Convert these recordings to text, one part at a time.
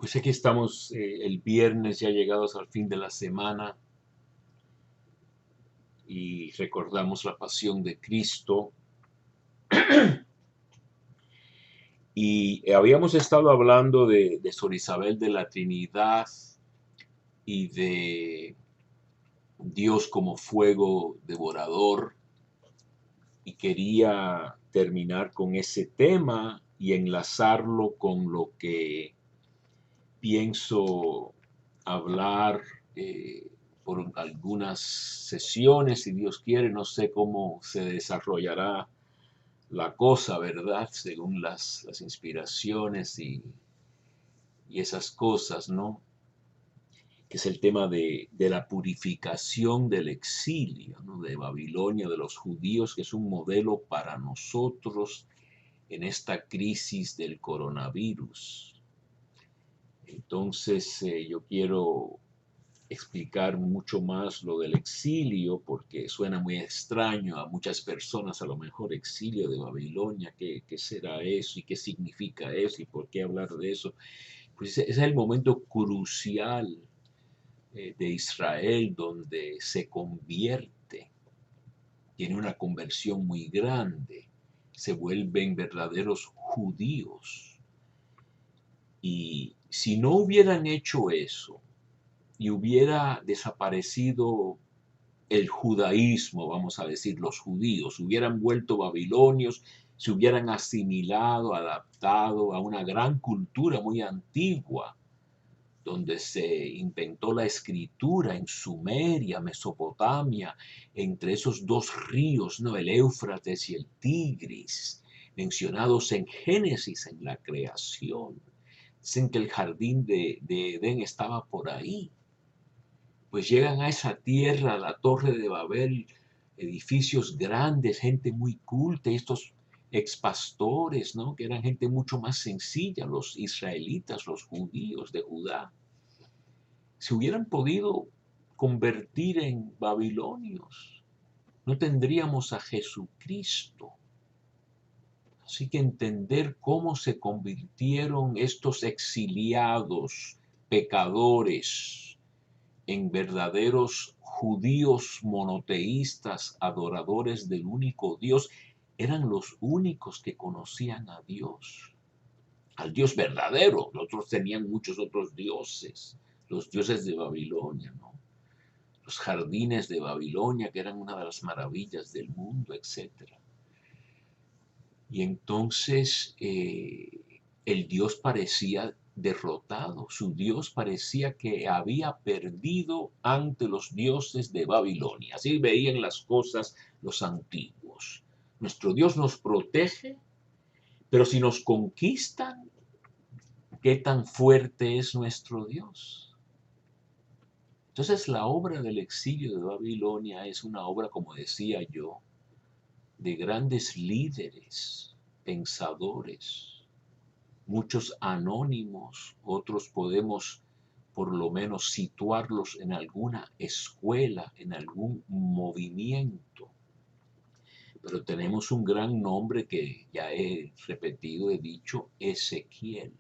Pues aquí estamos el viernes ya llegados al fin de la semana y recordamos la pasión de Cristo. Y habíamos estado hablando de Sor Isabel de la Trinidad y de Dios como fuego devorador. Y quería terminar con ese tema y enlazarlo con lo que pienso hablar por algunas sesiones, si Dios quiere. No sé cómo se desarrollará la cosa, ¿verdad? Según las inspiraciones y esas cosas, ¿no? Que es el tema de la purificación del exilio, ¿no? De Babilonia, de los judíos, que es un modelo para nosotros en esta crisis del coronavirus. Entonces, yo quiero explicar mucho más lo del exilio, porque suena muy extraño a muchas personas, a lo mejor exilio de Babilonia, ¿qué será eso y qué significa eso y por qué hablar de eso? Pues ese es el momento crucial de Israel donde se convierte, tiene una conversión muy grande, se vuelven verdaderos judíos. Y si no hubieran hecho eso, y hubiera desaparecido el judaísmo, vamos a decir, los judíos, hubieran vuelto babilonios, se hubieran asimilado, adaptado a una gran cultura muy antigua, donde se inventó la escritura en Sumeria, Mesopotamia, entre esos dos ríos, ¿no? El Éufrates y el Tigris, mencionados en Génesis, en la creación. Dicen que el jardín de Edén estaba por ahí. Pues llegan a esa tierra, a la Torre de Babel, edificios grandes, gente muy culta, estos expastores, ¿no? Que eran gente mucho más sencilla, los israelitas, los judíos de Judá. Se hubieran podido convertir en babilonios, no tendríamos a Jesucristo. Así que entender cómo se convirtieron estos exiliados, pecadores, en verdaderos judíos monoteístas, adoradores del único Dios, eran los únicos que conocían a Dios, al Dios verdadero. Los otros tenían muchos otros dioses, los dioses de Babilonia, ¿no? Los jardines de Babilonia, que eran una de las maravillas del mundo, etcétera. Y entonces el Dios parecía derrotado, su Dios parecía que había perdido ante los dioses de Babilonia. Así veían las cosas los antiguos. Nuestro Dios nos protege, pero si nos conquistan, ¿qué tan fuerte es nuestro Dios? Entonces la obra del exilio de Babilonia es una obra, como decía yo, de grandes líderes, pensadores, muchos anónimos, otros podemos por lo menos situarlos en alguna escuela, en algún movimiento. Pero tenemos un gran nombre que ya he repetido, he dicho, Ezequiel.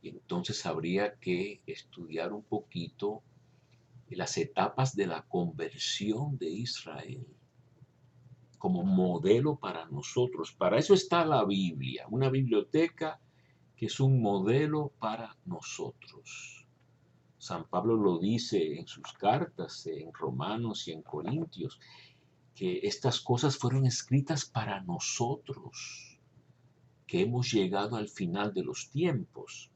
Y entonces habría que estudiar un poquito las etapas de la conversión de Israel como modelo para nosotros. Para eso está la Biblia, una biblioteca que es un modelo para nosotros. San Pablo lo dice en sus cartas, en Romanos y en Corintios, que estas cosas fueron escritas para nosotros, que hemos llegado al final de los tiempos.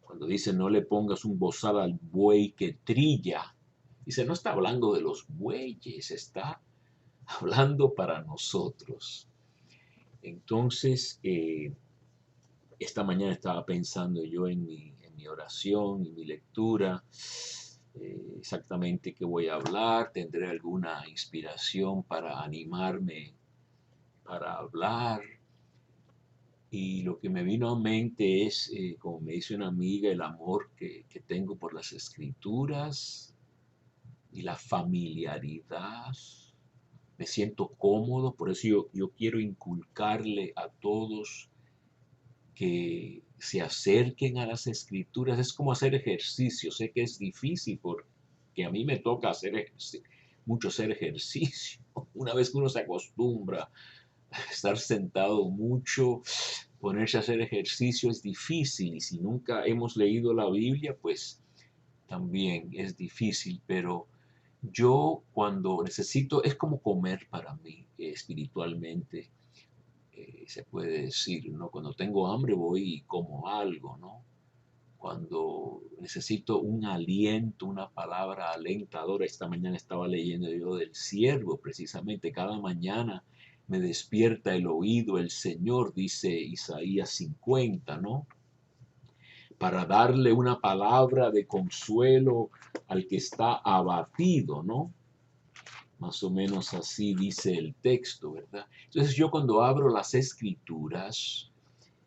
Cuando dice no le pongas un bozal al buey que trilla, dice no está hablando de los bueyes, está hablando para nosotros. Entonces, esta mañana estaba pensando yo en mi oración y mi lectura, exactamente qué voy a hablar, tendré alguna inspiración para animarme para hablar. Y lo que me vino a mente es, como me dice una amiga, el amor que tengo por las escrituras y la familiaridad. Me siento cómodo, por eso yo quiero inculcarle a todos que se acerquen a las escrituras. Es como hacer ejercicio. Sé que es difícil porque a mí me toca mucho hacer ejercicio. Una vez que uno se acostumbra a estar sentado mucho, ponerse a hacer ejercicio es difícil. Y si nunca hemos leído la Biblia, pues también es difícil. Pero yo cuando necesito, es como comer para mí espiritualmente. Se puede decir, ¿no? Cuando tengo hambre voy y como algo, ¿no? Cuando necesito un aliento, una palabra alentadora. Esta mañana estaba leyendo yo del siervo, precisamente. Cada mañana me despierta el oído el Señor, dice Isaías 50, ¿no? Para darle una palabra de consuelo al que está abatido, ¿no? Más o menos así dice el texto, ¿verdad? Entonces yo cuando abro las escrituras,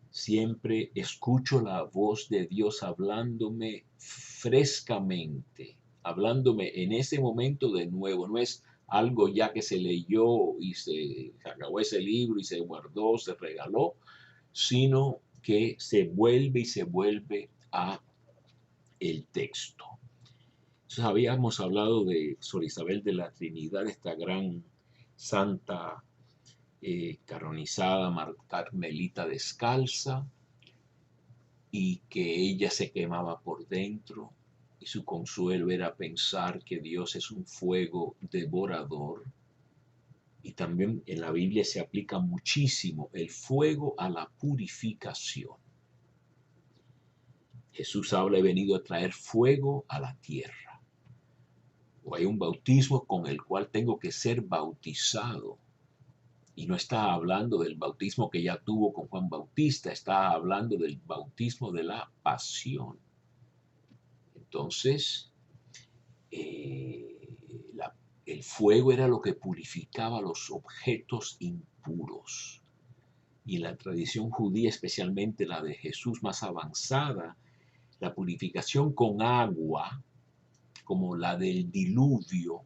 siempre escucho la voz de Dios hablándome frescamente, hablándome en ese momento de nuevo. No es algo ya que se leyó y se acabó ese libro y se guardó, se regaló, sino que se vuelve y se vuelve a el texto. Entonces habíamos hablado de Sor Isabel de la Trinidad, esta gran santa canonizada, carmelita descalza, y que ella se quemaba por dentro y su consuelo era pensar que Dios es un fuego devorador. Y también en la Biblia se aplica muchísimo el fuego a la purificación. Jesús habla, he venido a traer fuego a la tierra. O hay un bautismo con el cual tengo que ser bautizado. Y no está hablando del bautismo que ya tuvo con Juan Bautista, está hablando del bautismo de la pasión. Entonces, el fuego era lo que purificaba los objetos impuros. Y en la tradición judía, especialmente la de Jesús más avanzada, la purificación con agua, como la del diluvio,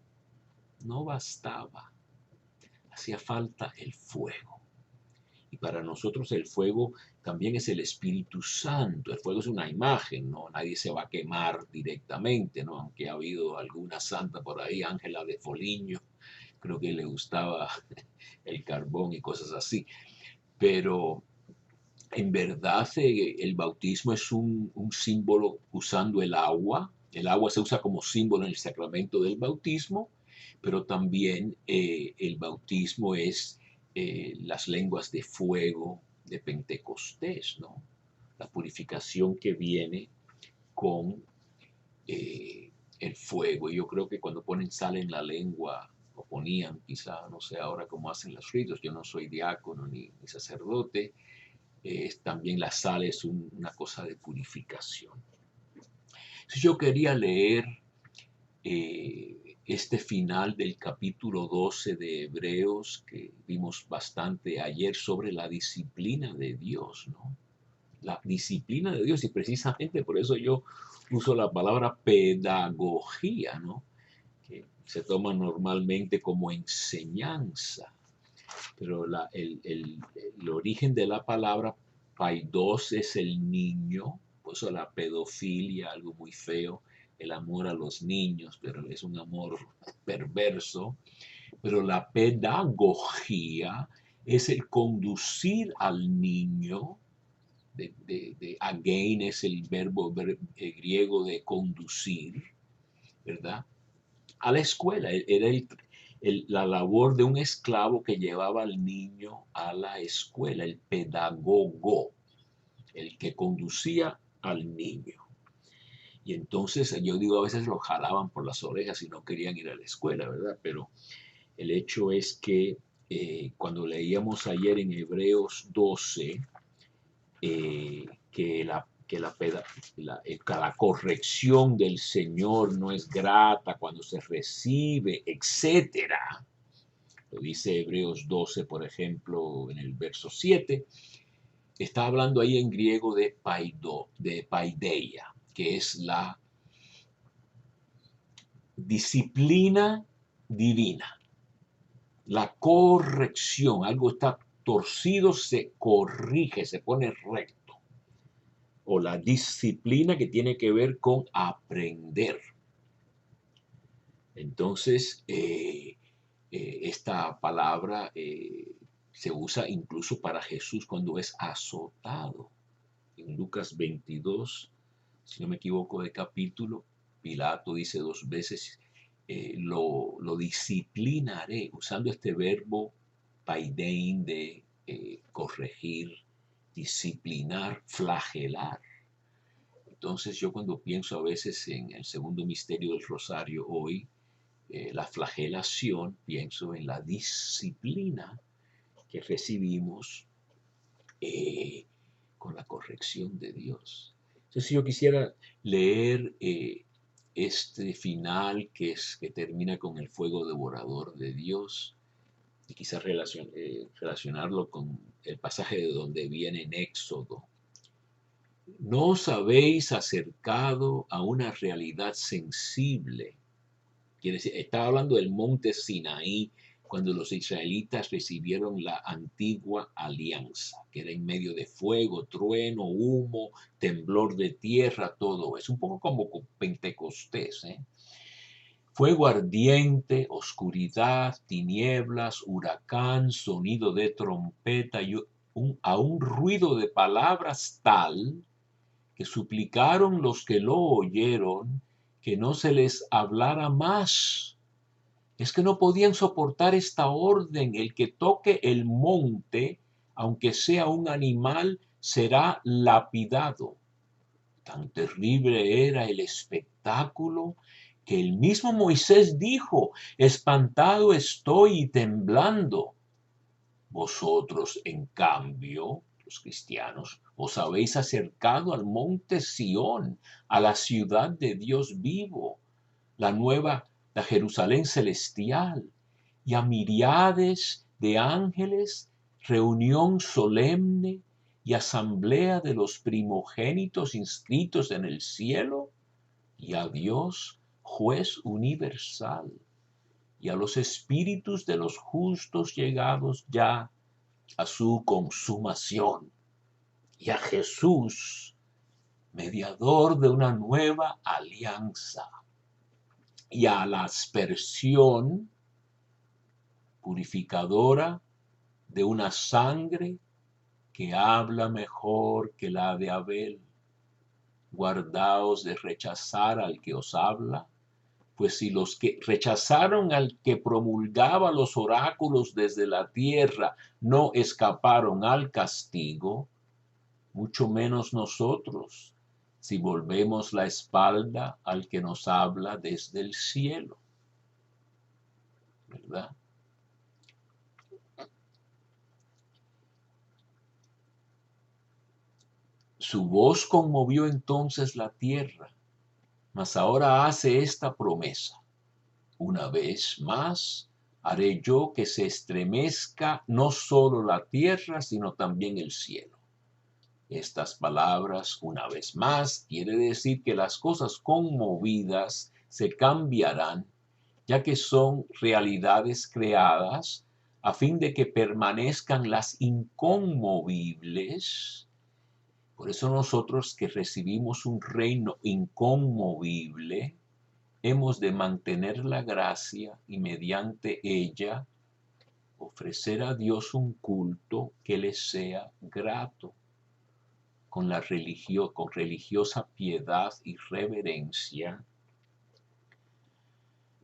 no bastaba. Hacía falta el fuego. Y para nosotros el fuego también es el Espíritu Santo. El fuego es una imagen, ¿no? Nadie se va a quemar directamente, ¿no? Aunque ha habido alguna santa por ahí, Ángela de Foligno, creo que le gustaba el carbón y cosas así. Pero en verdad el bautismo es un símbolo usando el agua. El agua se usa como símbolo en el sacramento del bautismo, pero también el bautismo es las lenguas de fuego de Pentecostés, ¿no? La purificación que viene con el fuego. Yo creo que cuando ponen sal en la lengua, o ponían quizá, no sé ahora cómo hacen los ritos, yo no soy diácono ni sacerdote, también la sal es una cosa de purificación. Entonces yo quería leer este final del capítulo 12 de Hebreos, que vimos bastante ayer, sobre la disciplina de Dios, ¿no? La disciplina de Dios, y precisamente por eso yo uso la palabra pedagogía, ¿no? Que se toma normalmente como enseñanza, pero el origen de la palabra paidos es el niño, por eso la pedofilia, algo muy feo, el amor a los niños, pero es un amor perverso. Pero la pedagogía es el conducir al niño, again es el verbo griego de conducir, ¿verdad? A la escuela. Era la labor de un esclavo que llevaba al niño a la escuela, el pedagogo, el que conducía al niño. Y entonces yo digo, a veces lo jalaban por las orejas y no querían ir a la escuela, ¿verdad? Pero el hecho es que cuando leíamos ayer en Hebreos 12, que la corrección del Señor no es grata cuando se recibe, etcétera. Lo dice Hebreos 12, por ejemplo, en el verso 7. Está hablando ahí en griego de paideia, que es la disciplina divina. La corrección, algo está torcido, se corrige, se pone recto. o la disciplina que tiene que ver con aprender. Entonces, esta palabra se usa incluso para Jesús cuando es azotado. En Lucas 22, si no me equivoco de capítulo, Pilato dice 2 veces, lo disciplinaré, usando este verbo paidein de corregir, disciplinar, flagelar. Entonces yo cuando pienso a veces en el segundo misterio del Rosario hoy, la flagelación, pienso en la disciplina que recibimos con la corrección de Dios. Entonces yo quisiera leer este final que termina con el fuego devorador de Dios y quizás relacionarlo con el pasaje de donde viene en Éxodo. No os habéis acercado a una realidad sensible. Quiere decir, estaba hablando del monte Sinaí, cuando los israelitas recibieron la antigua alianza, que era en medio de fuego, trueno, humo, temblor de tierra, todo eso. Un poco como con Pentecostés, ¿eh? Fuego ardiente, oscuridad, tinieblas, huracán, sonido de trompeta y a un ruido de palabras tal que suplicaron los que lo oyeron que no se les hablara más. Es que no podían soportar esta orden. El que toque el monte, aunque sea un animal, será lapidado. Tan terrible era el espectáculo que el mismo Moisés dijo, espantado estoy y temblando. Vosotros, en cambio, los cristianos, os habéis acercado al monte Sión, a la ciudad de Dios vivo, la Jerusalén celestial, y a miríades de ángeles, reunión solemne y asamblea de los primogénitos inscritos en el cielo, y a Dios, juez universal, y a los espíritus de los justos llegados ya a su consumación, y a Jesús, mediador de una nueva alianza, y a la aspersión purificadora de una sangre que habla mejor que la de Abel. Guardaos de rechazar al que os habla, pues si los que rechazaron al que promulgaba los oráculos desde la tierra no escaparon al castigo, mucho menos nosotros, si volvemos la espalda al que nos habla desde el cielo. ¿Verdad? Su voz conmovió entonces la tierra, mas ahora hace esta promesa: una vez más haré yo que se estremezca no solo la tierra, sino también el cielo. Estas palabras, una vez más, quiere decir que las cosas conmovidas se cambiarán, ya que son realidades creadas a fin de que permanezcan las inconmovibles. Por eso nosotros que recibimos un reino inconmovible, hemos de mantener la gracia y mediante ella ofrecer a Dios un culto que le sea grato, con religiosa piedad y reverencia,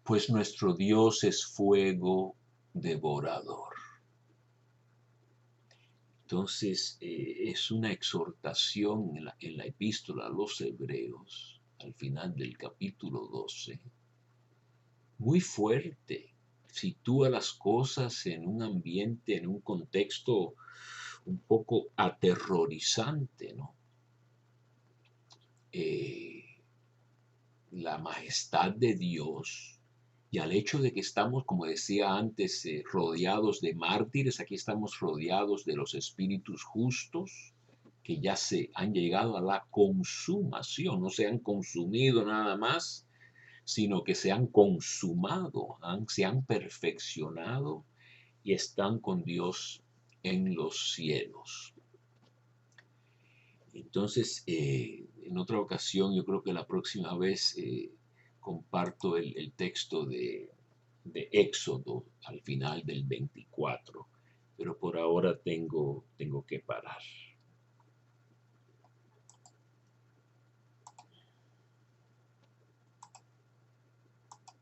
pues nuestro Dios es fuego devorador. Entonces, es una exhortación en la epístola a los Hebreos, al final del capítulo 12, muy fuerte. Sitúa las cosas en un ambiente, en un contexto un poco aterrorizante, ¿no? La majestad de Dios y al hecho de que estamos, como decía antes, rodeados de mártires. Aquí estamos rodeados de los espíritus justos que ya se han llegado a la consumación, no se han consumido nada más, sino que se han consumado, se han perfeccionado y están con Dios en los cielos. Entonces, en otra ocasión, yo creo que la próxima vez comparto el texto de Éxodo al final del 24, pero por ahora tengo que parar.